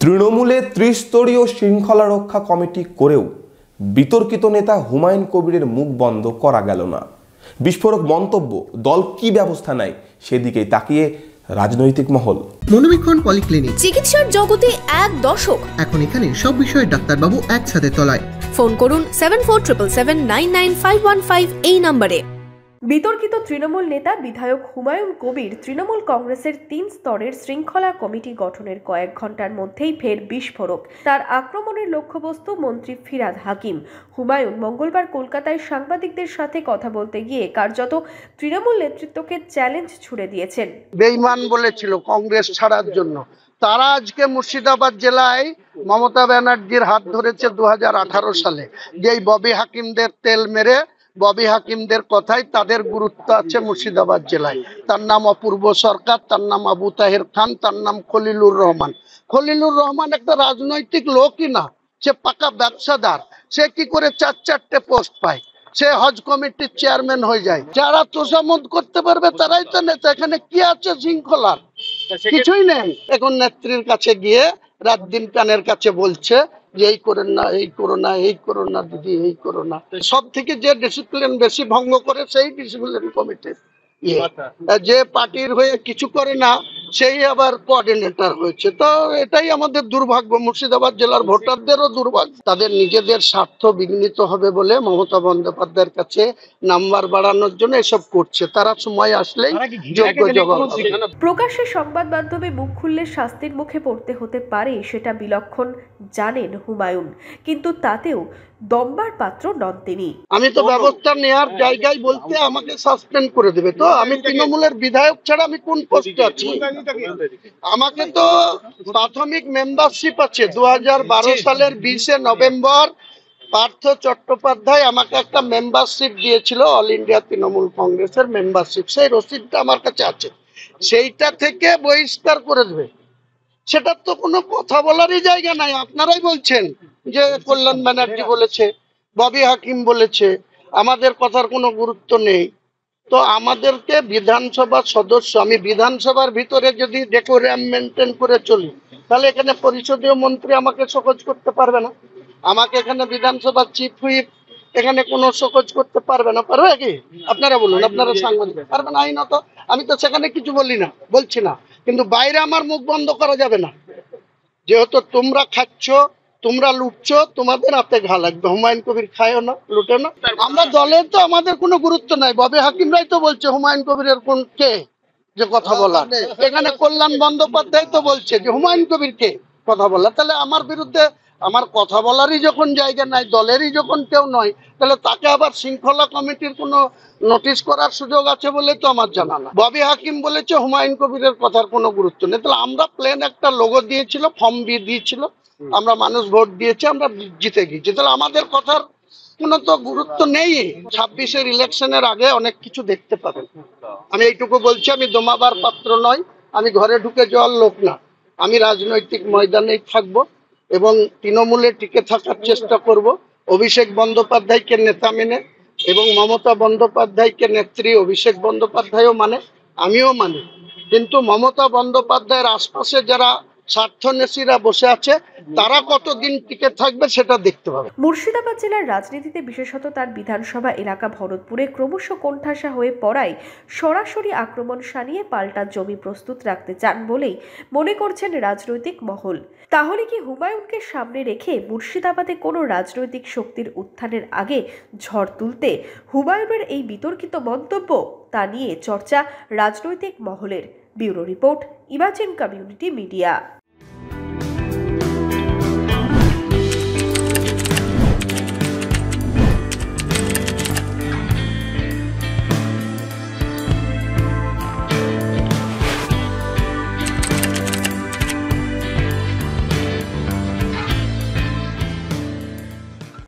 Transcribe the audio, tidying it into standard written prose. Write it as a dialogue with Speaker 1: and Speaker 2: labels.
Speaker 1: তৃণমূলে ত্রিস্তরীয় শৃঙ্খলা রক্ষা কমিটি করেও বিতর্কিত নেতা হুমায়ুন কবিরের মুখ বন্ধ করা গেল না। বিস্ফোরক মন্তব্য, দল কি ব্যবস্থা নেয় সেদিকেই তাকিয়ে রাজনৈতিক মহল।
Speaker 2: মনোবীক্ষণ পলিক্লিনিক,
Speaker 3: চিকিৎসার জগতে এক দশক।
Speaker 2: এখন এখানে সব বিষয়ে ডাক্তারবাবু একসাথে তলায়।
Speaker 3: ফোন করুন 7477799515 এই নম্বরে। বিতর্কিত তৃণমূল নেতা বিধায়ক হুমায়ুন কবির তৃণমূল কংগ্রেসের 3 স্তরের শৃঙ্খলা কমিটি গঠনের কয়েক ঘন্টার মধ্যেই ফের বিস্ফোরক। তার আক্রমণের লক্ষ্যবস্তু মন্ত্রী ফিরহাদ হাকিম। হুমায়ুন মঙ্গলবার কলকাতায় সাংবাদিকদের সাথে কথা বলতে গিয়ে কার্যত তৃণমূল নেতৃত্বকে চ্যালেঞ্জ ছুড়ে দিয়েছেন।
Speaker 4: বেঈমান বলেছিল কংগ্রেস ছাড়ার জন্য, তারা আজকে মুর্শিদাবাদ জেলায় মমতা ব্যানার্জির হাত ধরেছে 2018 সালে, যেই ববি হাকিমদের তেল মেরে ববি হাকিমদের কথায় তাদের গুরুত্ব আছে মুর্শিদাবাদ জেলায়। তার নাম অপূর্ব সরকার, তার নাম আবু তাহের খান, তার নাম খলিলুর রহমান। খলিলুর রহমান একটা রাজনৈতিক লোকই না, সে পাকা ব্যবসাদার। সে কি করে 4-4টে পোস্ট পায়? সে হজ কমিটির চেয়ারম্যান হয়ে যায়। যারা তোষামত করতে পারবে তারাই তো নেতা। এখানে কি আছে শৃঙ্খলার? কিছুই নেই। এখন নেত্রীর কাছে গিয়ে রাত দিন কানের কাছে বলছে যে এই করেন না, এই করো না, এই করো না দিদি, এই করো না। সব থেকে যে ডিসিপ্লিন বেশি ভঙ্গ করে সেই ডিসিপ্লিন কমিটির যে পার্টির হয়ে কিছু করে না সেই আবার কোঅর্ডিনেটর হয়েছে। তো এটাই আমাদের দুর্ভাগ্য, মুর্শিদাবাদ জেলার ভোটারদেরও দুর্ভাগ্য। তাদের নিজেদের স্বার্থ বিঘ্নিত হবে বলে মমতা বন্দ্যোপাধ্যায়ের কাছে নাম্বার বাড়ানোর জন্য এসব করছে। তারা সময় আসলেই যোগ্য জবাব।
Speaker 3: প্রকাশ্যে সংবাদ মাধ্যমে মুখ খুললে শাস্তির মুখে পড়তে হতে পারে, সেটা বিলক্ষণ জানেন হুমায়ুন, কিন্তু তাতেও দম্বার পাত্র নন তিনি।
Speaker 4: আমি তো ব্যবস্থা নেওয়ার জায়গায় বলতে আমাকে সাসপেন্ড করে দেবে। তো আমি তৃণমূলের বিধায়ক ছাড়া আমি কোন পোস্টে আছি? আমাকে তো প্রাথমিক মেম্বারশিপ আছে। 2012 সালের 20 নভেম্বর পার্থ চট্টোপাধ্যায় আমাকে একটা মেম্বারশিপ দিয়েছিল, অল ইন্ডিয়া তৃণমূল কংগ্রেসের মেম্বারশিপ। সেই রসিদটা আমার কাছে আছে। সেইটা থেকে বহিষ্কার করে দেবে, সেটা তো কোনো কথা বলারই জায়গা নাই। আপনারাই বলছেন যে কল্যাণ ব্যানার্জি বলেছে, ববি হাকিম বলেছে, আমাদের কথার কোনো গুরুত্ব নেই। তো আমাদেরকে বিধানসভার সদস্য, আমি বিধানসভার ভিতরে যদি ডেকোরাম মেনটেন করে চলি, তাহলে এখানে পরিষদীয় মন্ত্রী আমাকে শোকজ করতে পারবে না। আমাকে এখানে বিধানসভার চিফ হুইপ এখানে কোনো শোকজ করতে পারবে না। পারবে কি? আপনারা বলুন, আপনারা সাংবাদিক পারবে না আইনত? আমি তো সেখানে কিছু বলছি না, কিন্তু বাইরে আমার মুখ বন্ধ করা যাবে না। যেহেতু তোমরা খাচ্ছ, তোমরা লুটছো, তোমাদের হাতে ঘা লাগবে। হুমায়ুন কবির খায়ও না, লুটে না। আমরা দলের তো আমাদের কোনো গুরুত্ব নাই। ববি হাকিমরাই তো বলছে হুমায়ুন কবিরের কোন কে যে কথা বলা। এখানে কল্যাণ বন্দ্যোপাধ্যায় তো বলছে যে হুমায়ুন কবির কে কথা বলা। তাহলে আমার বিরুদ্ধে আমার কথা বলারই যখন জায়গা নাই, দলেরই যখন কেউ নয়, তাহলে তাকে আবার শৃঙ্খলা কমিটির কোনো নোটিশ করার সুযোগ আছে বলে তো আমার জানা না। ববি হাকিম বলেছে হুমায়ুন কবিরের কথার কোনো গুরুত্ব নেই। তাহলে আমরা প্লেন একটা লোগো দিয়েছিল, ফর্ম বি দিয়েছিল, আমরা মানুষ ভোট দিয়েছে, আমরা জিতে গিয়েছি। তাহলে আমাদের কথার কোনো তো গুরুত্ব নেই। 26-এর ইলেকশনের আগে অনেক কিছু দেখতে পাবেন। আমি এইটুকু বলছি, আমি দমাবার পাত্র নয়, আমি ঘরে ঢুকে যাওয়ার লোক না। আমি রাজনৈতিক ময়দানেই থাকবো এবং তৃণমূলে টিকে থাকার চেষ্টা করব। অভিষেক বন্দ্যোপাধ্যায়কে নেতা মেনে এবং মমতা বন্দ্যোপাধ্যায়কে নেত্রী অভিষেক বন্দ্যোপাধ্যায়ও মানে, আমিও মানি। কিন্তু মমতা বন্দ্যোপাধ্যায়ের আশপাশে যারা স্বার্থন্বেষীরা বসে আছে, তারা কতদিন টিকে থাকবে সেটা দেখতে হবে।
Speaker 3: মুর্শিদাবাদ জেলার রাজনীতিতে, বিশেষত তার বিধানসভা এলাকা ভরতপুরে ক্রমশ কোণঠাসা হয়ে পড়ায় সরাসরি আক্রমণ শানিয়ে পাল্টা জমি প্রস্তুত রাখতে চান বলেই মনে করছেন রাজনৈতিক মহল। তাহলে কি হুমায়ুনকে সামনে রেখে মুর্শিদাবাদে কোনো রাজনৈতিক শক্তির উত্থানের আগে ঝড় তুলতে হুমায়ুনের এই বিতর্কিত মন্তব্য, তা নিয়ে চর্চা রাজনৈতিক মহলের। Bureau report, imagine community media.